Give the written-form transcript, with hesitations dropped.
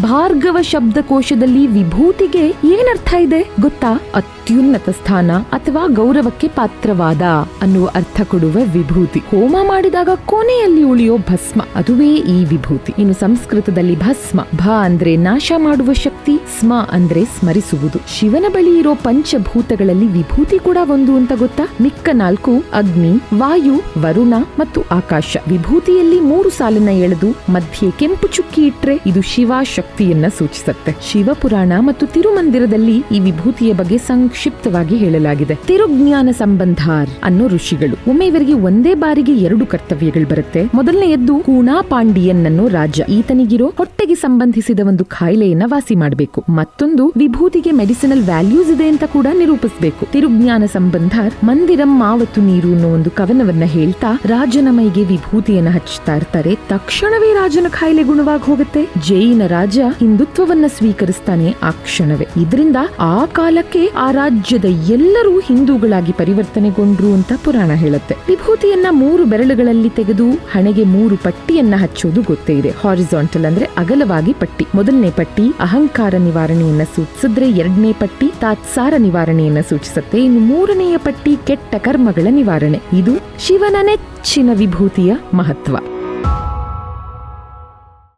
ಭಾರ್ಗವ ಶಬ್ದಕೋಶದಲ್ಲಿ ವಿಭೂತಿಗೆ ಏನರ್ಥ ಇದೆ ಗೊತ್ತಾ? ಅತ್ಯುನ್ನತ ಸ್ಥಾನ ಅಥವಾ ಗೌರವಕ್ಕೆ ಪಾತ್ರವಾದ ಅನ್ನುವ ಅರ್ಥ ಕೊಡುವ ವಿಭೂತಿ. ಹೋಮ ಮಾಡಿದಾಗ ಕೊನೆಯಲ್ಲಿ ಉಳಿಯೋ ಭಸ್ಮ, ಅದುವೇ ಈ ವಿಭೂತಿ. ಇನ್ನು ಸಂಸ್ಕೃತದಲ್ಲಿ ಭಸ್ಮ, ಭ ಅಂದ್ರೆ ನಾಶ ಮಾಡುವ ಶಕ್ತಿ, ಸ್ಮ ಅಂದ್ರೆ ಸ್ಮರಿಸುವುದು. ಶಿವನ ಬಳಿ ಇರೋ ಪಂಚಭೂತಗಳಲ್ಲಿ ವಿಭೂತಿ ಕೂಡ ಒಂದು ಅಂತ ಗೊತ್ತಾ? ಮಿಕ್ಕ 4 ಅಗ್ನಿ, ವಾಯು, ವರುಣ ಮತ್ತು ಆಕಾಶ. ವಿಭೂತಿಯಲ್ಲಿ 3 ಸಾಲನ್ನ ಎಳೆದು ಮಧ್ಯೆ ಕೆಂಪು ಚುಕ್ಕಿ ಇಟ್ರೆ ಇದು ಶಿವ ಶಕ್ತಿಯನ್ನ ಸೂಚಿಸುತ್ತೆ. ಶಿವಪುರಾಣ ಮತ್ತು ತಿರುಮಂದಿರದಲ್ಲಿ ಈ ವಿಭೂತಿಯ ಬಗ್ಗೆ ಸಂಕ್ಷಿಪ್ತವಾಗಿ ಹೇಳಲಾಗಿದೆ. ತಿರುಜ್ಞಾನ ಸಂಬಂಧಾರ್ ಅನ್ನೋ ಋಷಿಗಳು. ಒಮ್ಮೆ ಇವರಿಗೆ ಒಂದೇ ಬಾರಿಗೆ 2 ಕರ್ತವ್ಯಗಳು ಬರುತ್ತೆ. ಮೊದಲನೆಯದ್ದು ಕೂಣಾಪಾಂಡಿಯನ್ ಅನ್ನೋ ರಾಜ. ಈತನಿಗಿರೋ ಹೊಟ್ಟೆಗೆ ಸಂಬಂಧಿಸಿದ ಒಂದು ಕಾಯಿಲೆಯನ್ನ ವಾಸಿ ಮಾಡಬೇಕು. ಮತ್ತೊಂದು ವಿಭೂತಿಗೆ ಮೆಡಿಸಿನಲ್ ವ್ಯಾಲ್ಯೂಸ್ ಇದೆ ಅಂತ ಕೂಡ ನಿರೂಪಿಸಬೇಕು. ತಿರುಜ್ಞಾನ ಸಂಬಂಧಾರ್ ಮಂದಿರಂ ಮಾವತ್ತು ನೀರು ಅನ್ನೋ ಒಂದು ಕವನವನ್ನ ಹೇಳ್ತಾ ರಾಜನ ಮೈಗೆ ವಿಭೂತಿಯನ್ನ ಹಚ್ತಾ ಇರ್ತಾರೆ. ತಕ್ಷಣವೇ ರಾಜನ ಕಾಯಿಲೆ ಗುಣವಾಗಿ ಹೋಗುತ್ತೆ. ಜೈನ ರಾಜ ಹಿಂದುತ್ವವನ್ನ ಸ್ವೀಕರಿಸ್ತಾನೆ ಆ ಕ್ಷಣವೇ. ಇದರಿಂದ ಆ ಕಾಲಕ್ಕೆ ಆ ರಾಜ್ಯದ ಎಲ್ಲರೂ ಹಿಂದೂಗಳಾಗಿ ಪರಿವರ್ತನೆಗೊಂಡ್ರು ಅಂತ ಪುರಾಣ ಹೇಳುತ್ತೆ. ವಿಭೂತಿಯನ್ನ 3 ಬೆರಳುಗಳಲ್ಲಿ ತೆಗೆದು ಹಣೆಗೆ 3 ಪಟ್ಟಿಯನ್ನ ಹಚ್ಚೋದು ಗೊತ್ತೇ ಇದೆ. ಹಾರಿಜಾಂಟಲ್ ಅಂದ್ರೆ ಅಗಲವಾಗಿ ಪಟ್ಟಿ. ಮೊದಲನೇ ಪಟ್ಟಿ ಅಹಂಕಾರ ನಿವಾರಣೆಯನ್ನ ಸೂಚಿಸಿದ್ರೆ, 2ನೇ ಪಟ್ಟಿ ತಾತ್ಸಾರ ನಿವಾರಣೆಯನ್ನ ಸೂಚಿಸುತ್ತೆ. ಇನ್ನು 3ನೆಯ ಪಟ್ಟಿ ಕೆಟ್ಟ ಕರ್ಮಗಳ ನಿವಾರಣೆ. ಇದು ಶಿವನ ನೆಚ್ಚಿನ ವಿಭೂತಿಯ ಮಹತ್ವ.